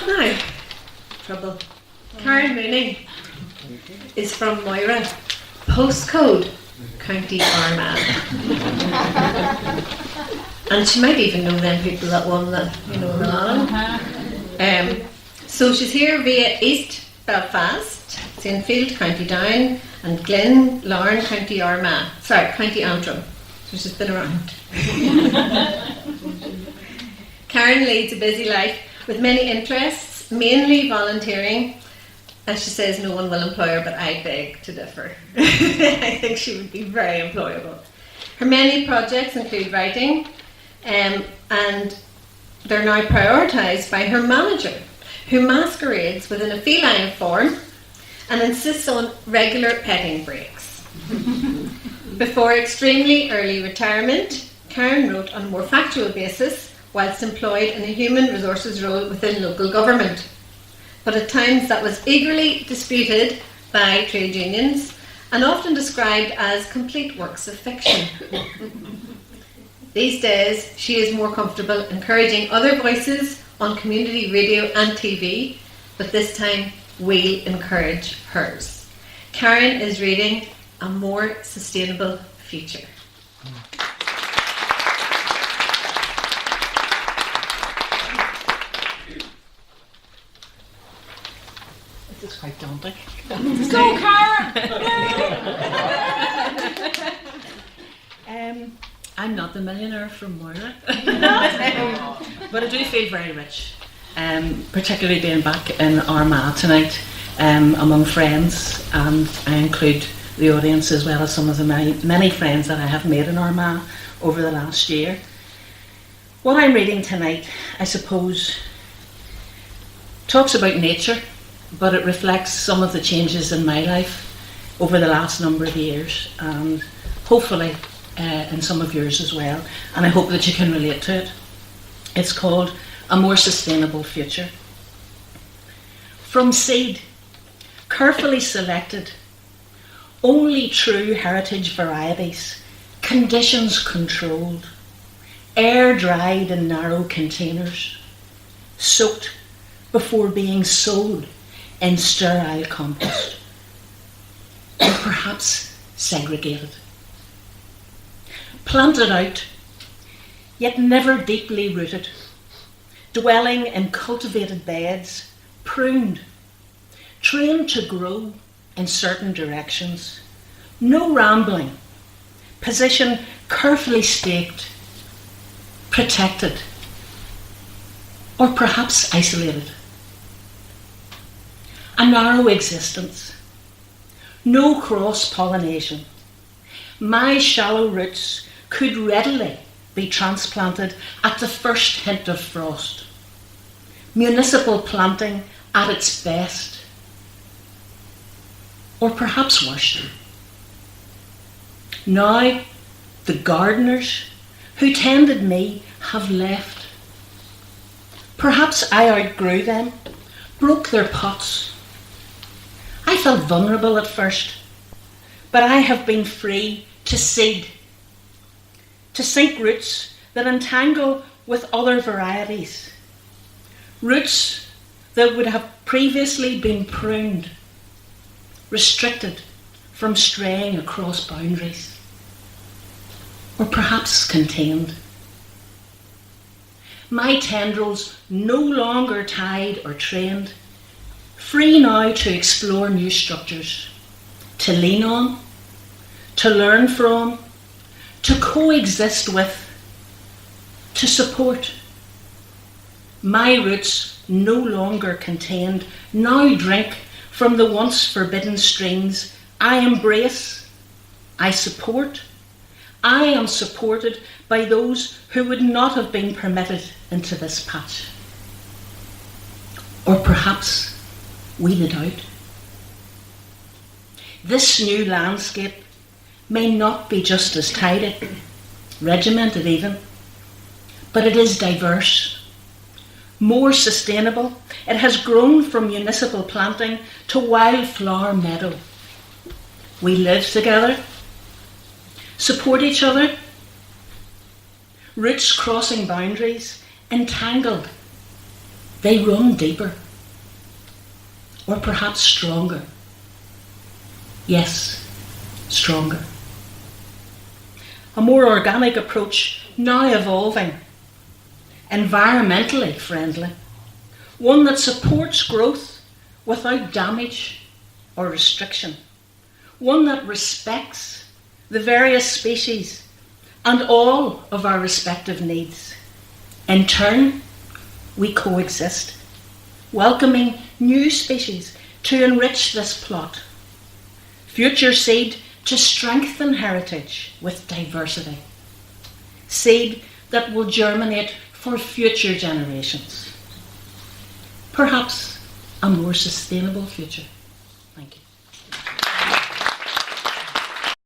Now, trouble. Karen Mooney is from Moira, postcode County Armagh. And she might even know them people that won the, so she's here via East Belfast, St Field, County Down, and Glen Larne, County Armagh. Sorry, County Antrim. So she's been around. Karen leads a busy life with many interests, mainly volunteering, and she says no one will employ her, but I beg to differ. I think she would be very employable. Her many projects include writing, and they're now prioritised by her manager, who masquerades within a feline form and insists on regular petting breaks. Before extremely early retirement, Karen wrote on a more factual basis whilst employed in a human resources role within local government. But at times that was eagerly disputed by trade unions and often described as complete works of fiction. These days, she is more comfortable encouraging other voices on community radio and TV, but this time we'll encourage hers. Karen is reading A More Sustainable Future. This is quite daunting. Go, Karen! I'm not the millionaire from Moira, but I do feel very rich, particularly being back in Armagh tonight among friends, and I include the audience as well as some of the many friends that I have made in Armagh over the last year. What I'm reading tonight, I suppose, talks about nature, but it reflects some of the changes in my life over the last number of years, and hopefully in some of yours as well, and I hope that you can relate to it. It's called A More Sustainable Future. From seed, carefully selected, only true heritage varieties, conditions controlled, air dried in narrow containers, soaked before being sowed in sterile compost, or perhaps segregated. Planted out, yet never deeply rooted, dwelling in cultivated beds, pruned, trained to grow in certain directions, no rambling, position carefully staked, protected, or perhaps isolated. A narrow existence, no cross-pollination. My shallow roots could readily be transplanted at the first hint of frost. Municipal planting at its best, or perhaps worse. Now, the gardeners who tended me have left. Perhaps I outgrew them, broke their pots. I felt vulnerable at first, but I have been free to seed, to sink roots that entangle with other varieties, roots that would have previously been pruned, restricted from straying across boundaries, or perhaps contained. My tendrils no longer tied or trained, free now to explore new structures, to lean on, to learn from, to coexist with, to support. My roots no longer contained, now drink from the once forbidden streams. I embrace, I support, I am supported by those who would not have been permitted into this patch. Or perhaps weeded out. This new landscape may not be just as tidy, regimented even, but it is diverse, more sustainable. It has grown from municipal planting to wildflower meadow. We live together, support each other, roots crossing boundaries, entangled, They run deeper, or perhaps stronger. Yes, stronger. A more organic approach now evolving, environmentally friendly, one that supports growth without damage or restriction, one that respects the various species and all of our respective needs. In turn, we coexist, welcoming new species to enrich this plot, future seed to strengthen heritage with diversity, seed that will germinate for future generations, perhaps a more sustainable future.